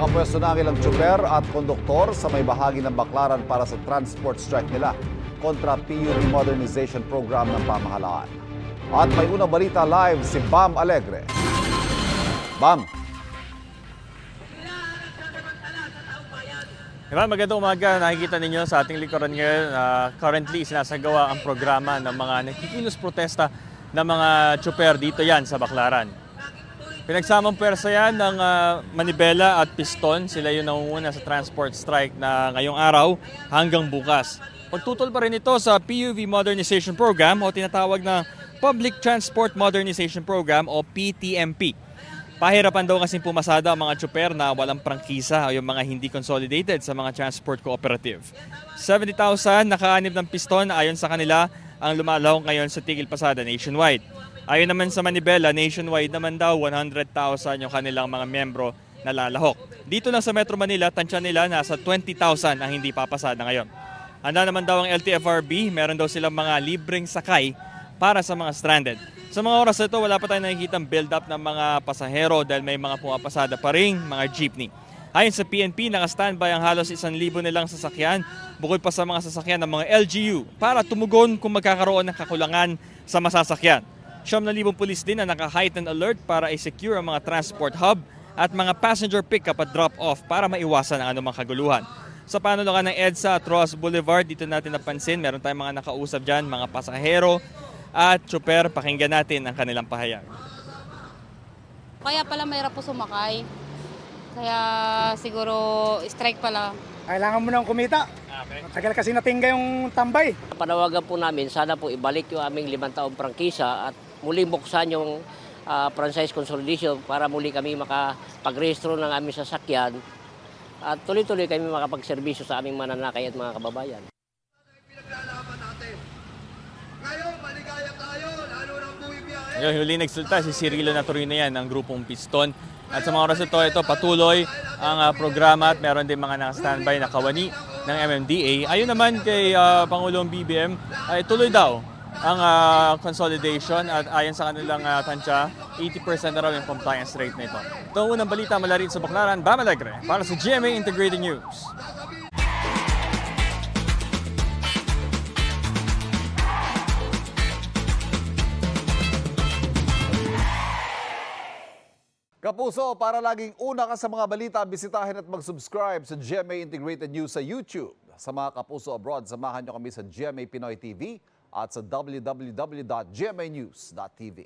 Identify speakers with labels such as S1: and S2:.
S1: Nakapwesto na ang ilang tsuper at konduktor sa may bahagi ng Baclaran para sa transport strike nila kontra PUV Modernization Program ng pamahalaan. At may unang balita live si Bam Alegre. Bam!
S2: Diba, magandang umaga. Nakikita ninyo sa ating likuran ngayon, currently sinasagawa ang programa ng mga nakikilos protesta ng mga tsuper dito yan sa Baclaran. Pinagsamang pwersa yan ng manibela at piston. Sila yung nangunguna sa transport strike na ngayong araw hanggang bukas. Pagtutol pa rin ito sa PUV Modernization Program o tinatawag na Public Transport Modernization Program o PTMP. Pahirapan daw kasi pumasada ang mga tsuper na walang prangkisa o yung mga hindi consolidated sa mga transport cooperative. 70,000 nakaanib ng piston ayon sa kanila ang lumalahok ngayon sa tigil pasada nationwide. Ayon naman sa Manibela, nationwide naman daw 100,000 yung kanilang mga membro na lalahok. Dito lang sa Metro Manila, tansya nila nasa 20,000 ang hindi papasada ngayon. Handa naman daw ang LTFRB, meron daw silang mga libreng sakay para sa mga stranded. Sa mga oras na ito, wala pa tayong nakikitang build-up ng mga pasahero dahil may mga pumapasada pa rin mga jeepney. Ayon sa PNP, naka-standby ang halos 1,000 nilang sasakyan, bukod pa sa mga sasakyan ng mga LGU para tumugon kung magkakaroon ng kakulangan sa masasakyan. 9,000 pulis din na naka-heightened alert para i-secure ang mga transport hub at mga passenger pick-up at drop-off para maiwasan ang anumang kaguluhan. Sa panulukan ng EDSA at Ross Boulevard, dito natin napansin, meron tayong mga nakausap dyan, mga pasahero at tsuper. Pakinggan natin ang kanilang pahayag.
S3: Kaya pala mahirap po sumakay. Kaya siguro strike pala.
S4: Kailangan mo nang kumita.
S2: Okay.
S4: Tagal kasi natingga yung tambay.
S5: Panawagan po namin, sana po ibalik yung aming 5 taong prangkisa at muli buksan yung franchise consolidation para muli kami makapag-rehistro ng aming sasakyan at tuloy-tuloy kami makapagserbisyo sa aming mananakay at mga kababayan.
S2: Yung huli nagsulta si Cirilo Naturino yan ng grupong Piston. At sa mga oras ito patuloy ang programa at meron din mga naka-standby na kawani ng MMDA. Ayon naman kay Pangulong BBM, ay tuloy daw ang consolidation at ayon sa kanilang tansya, 80% na raw yung compliance rate na ito. Ito ang unang balita mula rin sa Baclaran, Bam Alegre, para sa GMA Integrated News.
S1: Kapuso, para laging una ka sa mga balita, bisitahin at mag-subscribe sa GMA Integrated News sa YouTube. Sa mga kapuso abroad, samahan nyo kami sa GMA Pinoy TV at sa www.gmanews.tv.